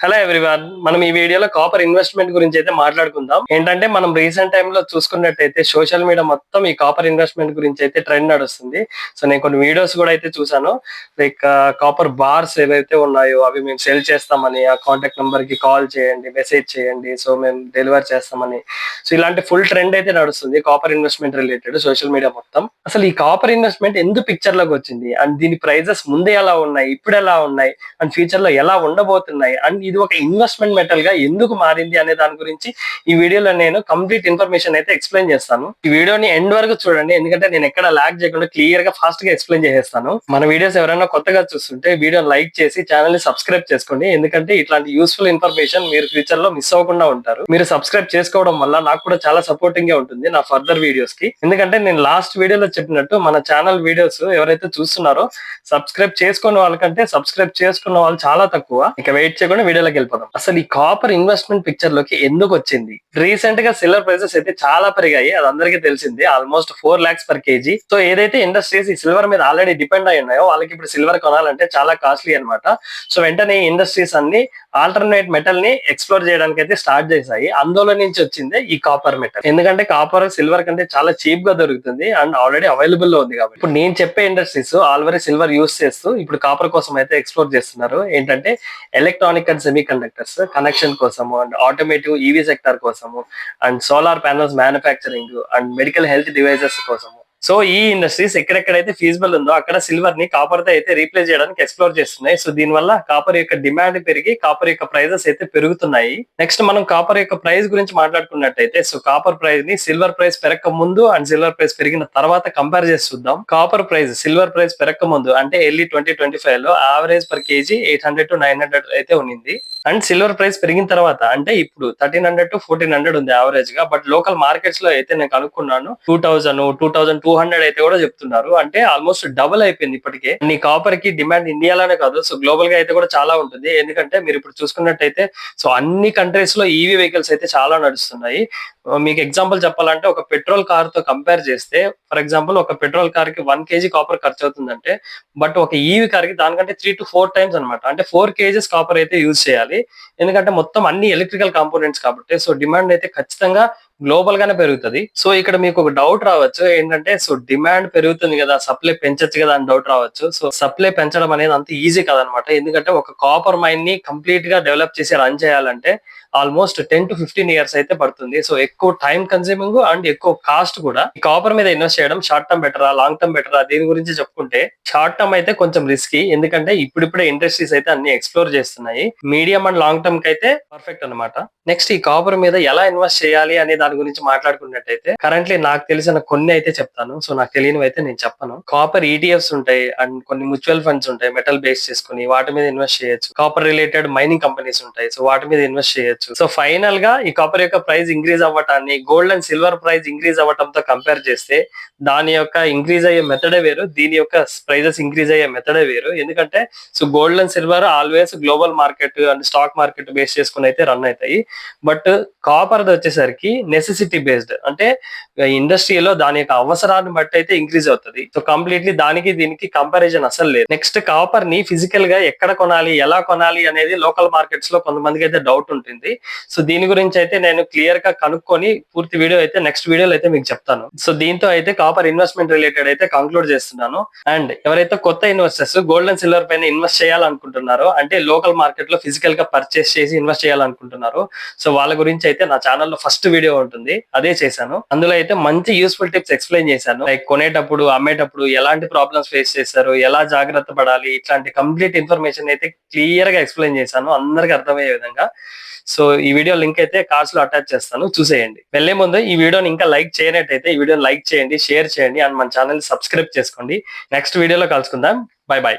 Hello everyone, మనం ఈ వీడియోలో కాపర్ ఇన్వెస్ట్మెంట్ గురించి అయితే మాట్లాడుకుందాం. ఏంటంటే మనం రీసెంట్ టైంలో చూసుకున్నట్టయితే సోషల్ మీడియా మొత్తం ఈ కాపర్ ఇన్వెస్ట్మెంట్ గురించి అయితే ట్రెండ్ నడుస్తుంది. సో నేను కొన్ని వీడియోస్ కూడా అయితే చూసాను. లైక్ కాపర్ బార్స్ ఏవైతే ఉన్నాయో అవి మేము సెల్ చేస్తామని, ఆ కాంటాక్ట్ నెంబర్ కి కాల్ చేయండి, మెసేజ్ చేయండి, సో మేము డెలివర్ చేస్తామని. సో ఇలాంటి ఫుల్ ట్రెండ్ అయితే నడుస్తుంది copper investment related social media మొత్తం. అసలు ఈ కాపర్ ఇన్వెస్ట్మెంట్ ఎందుకు పిక్చర్ లోకి వచ్చింది అండ్ దీని ప్రైజెస్ ముందే ఎలా ఉన్నాయి, ఇప్పుడు ఎలా ఉన్నాయి అండ్ ఫ్యూచర్ లో ఎలా ఉండబోతున్నాయి అండ్ ఇది ఒక ఇన్వెస్ట్మెంట్ మెటల్ గా ఎందుకు మారింది అనే దాని గురించి ఈ వీడియోలో నేను కంప్లీట్ ఇన్ఫర్మేషన్ అయితే ఎక్స్ప్లెయిన్ చేస్తాను. ఈ వీడియోని ఎండ్ వరకు చూడండి, ఎందుకంటే నేను ఎక్కడ లాగ్ చేయకుండా క్లియర్ గా ఫాస్ట్ గా ఎక్స్ప్లెయిన్ చేసేస్తాను. మన వీడియోస్ ఎవరైనా కొత్తగా చూస్తుంటే వీడియో లైక్ చేసి ఛానల్ ని సబ్స్క్రైబ్ చేసుకోండి, ఎందుకంటే ఇట్లాంటి యూస్ఫుల్ ఇన్ఫర్మేషన్ మీరు ఫ్యూచర్ లో మిస్ అవ్వకుండా ఉంటారు. మీరు సబ్స్క్రైబ్ చేసుకోవడం వల్ల నాకు కూడా చాలా సపోర్టింగ్ గా ఉంటుంది నా ఫర్దర్ వీడియోస్ కి. ఎందుకంటే నేను లాస్ట్ వీడియోలో చెప్పినట్టు మన ఛానల్ వీడియోస్ ఎవరైతే చూస్తున్నారో సబ్స్క్రైబ్ చేసుకున్న వాళ్ళకంటే సబ్స్క్రైబ్ చేసుకున్న వాళ్ళు చాలా తక్కువ. ఇక వెయిట్ చేయకుండా వీడియోలోకి వెళ్ళిపోదాం. అసలు ఈ కాపర్ ఇన్వెస్ట్మెంట్ పిక్చర్ లోకి ఎందుకు వచ్చింది? రీసెంట్ గా సిల్వర్ ప్రైసెస్ అయితే చాలా పెరిగాయి, అది అందరికీ తెలిసింది. Almost 4 lakhs per kg. So ఏదైతే ఇండస్ట్రీస్ ఈ సిల్వర్ మీద ఆల్రెడీ డిపెండ్ అయి ఉన్నాయో వాళ్ళకి ఇప్పుడు సిల్వర్ కొనాలంటే చాలా కాస్ట్లీ అనమాట. సో వెంటనే ఈ ఇండస్ట్రీస్ అన్ని ఆల్టర్నేట్ మెటల్ ని ఎక్స్ప్లోర్ చేయడానికి అయితే స్టార్ట్ చేశాయి. అందులో నుంచి వచ్చింది ఈ కాపర్ మెటల్. ఎందుకంటే కాపర్ సిల్వర్ కంటే చాలా చీప్ గా దొరుకుతుంది అండ్ ఆల్రెడీ అవైలబుల్ లో ఉంది కాబట్టి ఇప్పుడు నేను చెప్పే ఇండస్ట్రీస్ ఆల్రెడీ సిల్వర్ యూస్ చేస్తూ ఇప్పుడు కాపర్ కోసం అయితే ఎక్స్ప్లోర్ చేస్తున్నారు. ఏంటంటే electronic and semi conductors connection కోసము అండ్ ఆటోమేటివ్ ఈవీ సెక్టర్ కోసము and solar panels manufacturing and medical health devices కోసము. సో ఈ ఇండస్ట్రీస్ ఎక్కడెక్కడైతే ఫీజిబుల్ ఉందో అక్కడ సిల్వర్ ని కాపర్ తో అయితే రీప్లేస్ చేయడానికి ఎక్స్ప్లోర్ చేస్తున్నాయి. సో దీని వల్ల కాపర్ యొక్క డిమాండ్ పెరిగి కాపర్ యొక్క ప్రైజెస్ అయితే పెరుగుతున్నాయి. నెక్స్ట్ మనం కాపర్ యొక్క ప్రైస్ గురించి మాట్లాడుకున్నట్టయితే సో కాపర్ ప్రైస్ ని సిల్వర్ ప్రైస్ పెరగక ముందు అండ్ సిల్వర్ ప్రైస్ పెరిగిన తర్వాత కంపేర్ చేసి చూద్దాం. కాపర్ ప్రైస్ సిల్వర్ ప్రైస్ పెరగక ముందు అంటే ఎర్లీ 2025 లో యావరేజ్ పర్ కేజీ 800 to 900 అయితే ఉన్నింది. అండ్ సిల్వర్ ప్రైస్ పెరిగిన తర్వాత అంటే ఇప్పుడు 1300 to 1400 ఉంది యావరేజ్ గా. బట్ లోకల్ మార్కెట్స్ లో అయితే నేను కనుక్కున్నాను 2200 అయితే కూడా చెప్తున్నారు. అంటే ఆల్మోస్ట్ డబుల్ అయిపోయింది ఇప్పటికే. ఈ కాపర్ కి డిమాండ్ ఇండియాలోనే కాదు, సో గ్లోబల్ గా అయితే కూడా చాలా ఉంటుంది. ఎందుకంటే మీరు ఇప్పుడు చూసుకున్నట్టయితే సో అన్ని కంట్రీస్ లో ఈవీ వెహికల్స్ అయితే చాలా నడుస్తున్నాయి. మీకు ఎగ్జాంపుల్ చెప్పాలంటే ఒక పెట్రోల్ కార్ తో కంపేర్ చేస్తే ఫర్ ఎగ్జాంపుల్ ఒక పెట్రోల్ కార్ కి 1 kg కాపర్ ఖర్చు అవుతుందంటే బట్ ఒక ఈవీ కార్ కి దానికంటే 3 to 4 times అనమాట. అంటే 4 kgs కాపర్ అయితే యూజ్ చేయాలి. ఎందుకంటే మొత్తం అన్ని ఎలక్ట్రికల్ కాంపోనెంట్స్ కాబట్టి సో డిమాండ్ అయితే ఖచ్చితంగా గ్లోబల్ గానే పెరుగుతుంది. సో ఇక్కడ మీకు ఒక డౌట్ రావచ్చు, ఏంటంటే సో డిమాండ్ పెరుగుతుంది కదా, సప్లై పెంచొచ్చు కదా అని డౌట్ రావచ్చు. సో సప్లై పెంచడం అనేది అంత ఈజీ కాదనమాట. ఎందుకంటే ఒక కాపర్ మైన్ ని కంప్లీట్ గా డెవలప్ చేసి రన్ చేయాలంటే ఆల్మోస్ట్ 10 to 15 years అయితే పడుతుంది. సో ఎక్కువ టైం కన్స్యూమింగ్ అండ్ ఎక్కువ కాస్ట్ కూడా. ఈ కాపర్ మీద ఇన్వెస్ట్ చేయడం షార్ట్ టర్మ్ బెటరా, లాంగ్ టర్మ్ బెటరా, దీని గురించి చెప్పుకుంటే షార్ట్ టర్మ్ అయితే కొంచెం రిస్కీ, ఎందుకంటే ఇప్పుడిప్పుడే ఇండస్ట్రీస్ అయితే అన్ని ఎక్స్ప్లోర్ చేస్తున్నాయి. మీడియం అండ్ లాంగ్ టర్మ్ కి అయితే పర్ఫెక్ట్ అనమాట. నెక్స్ట్ ఈ కాపర్ మీద ఎలా ఇన్వెస్ట్ చేయాలి అనే దాని గురించి మాట్లాడుకున్నట్టయితే కరెంట్లీ నాకు తెలిసిన కొన్ని అయితే చెప్తాను. సో నాకు తెలియనివి అయితే నేను చెప్పను. కాపర్ ఈటీఎఫ్స్ ఉంటాయి అండ్ కొన్ని మ్యూచువల్ ఫండ్స్ ఉంటాయి మెటల్ బేస్ చేసుకుని, వాటి మీద ఇన్వెస్ట్ చేయొచ్చు. కాపర్ రిలేటెడ్ మైనింగ్ కంపెనీస్ ఉంటాయి, సో వాటి మీద ఇన్వెస్ట్ చేయొచ్చు. సో ఫైనల్ గా ఈ కాపర్ యొక్క ప్రైస్ ఇంక్రీజ్ అవ్వటాన్ని gold and silver price increase అవ్వటంతో కంపేర్ చేస్తే దాని యొక్క ఇంక్రీజ్ అయ్యే మెథడే వేరు, దీని యొక్క ప్రైజెస్ ఇంక్రీజ్ అయ్యే మెథడే వేరు. ఎందుకంటే so gold and silver always global market and stock market base చేసుకుని అయితే రన్ అవుతాయి. బట్ కాపర్ వచ్చేసరికి నెసెసిటీ బేస్డ్, అంటే ఇండస్ట్రీలో దాని యొక్క అవసరాన్ని బట్టి అయితే ఇంక్రీజ్ అవుతుంది. సో కంప్లీట్లీ దానికి దీనికి కంపారిజన్ అసలు లేదు. నెక్స్ట్ కాపర్ ని ఫిజికల్ గా ఎక్కడ కొనాలి, ఎలా కొనాలి అనేది లోకల్ మార్కెట్స్ లో కొంతమందికి అయితే డౌట్ ఉంటుంది. సో దీని గురించి అయితే నేను క్లియర్ గా కనుక్కొని పూర్తి వీడియో అయితే నెక్స్ట్ వీడియోలో అయితే మీకు చెప్తాను. సో దీంతో అయితే కాపర్ ఇన్వెస్ట్మెంట్ రిలేటెడ్ అయితే కంక్లూడ్ చేస్తున్నాను. అండ్ ఎవరైతే కొత్త ఇన్వెస్టర్స్ గోల్డ్ అండ్ సిల్వర్ పైన ఇన్వెస్ట్ చేయాలనుకుంటున్నారో, అంటే లోకల్ మార్కెట్ లో ఫిజికల్ గా పర్చేస్ చేసి ఇన్వెస్ట్ చేయాలనుకుంటున్నారో, సో వాళ్ళ గురించి అయితే నా ఛానల్లో ఫస్ట్ వీడియో ఉంటుంది, అదే చేశాను. అందులో అయితే మంచి యూస్ఫుల్ టిప్స్ ఎక్స్ప్లెయిన్ చేశాను. లైక్ కొనేటప్పుడు అమ్మేటప్పుడు ఎలాంటి ప్రాబ్లమ్స్ ఫేస్ చేశారు, ఎలా జాగ్రత్త పడాలి, ఇట్లాంటి కంప్లీట్ ఇన్ఫర్మేషన్ అయితే క్లియర్ గా ఎక్స్ప్లెయిన్ చేశాను అందరికి అర్థమయ్యే విధంగా. సో ఈ వీడియో లింక్ అయితే కార్డ్స్ లో అటాచ్ చేస్తాను, చూసేయండి. వెళ్లే ముందు ఈ వీడియోని ఇంకా లైక్ చేయనట్టయితే ఈ వీడియోని లైక్ చేయండి, షేర్ చేయండి అండ్ మన ఛానల్ సబ్స్క్రైబ్ చేసుకోండి. నెక్స్ట్ వీడియోలో కలుసుకుందాం. By by.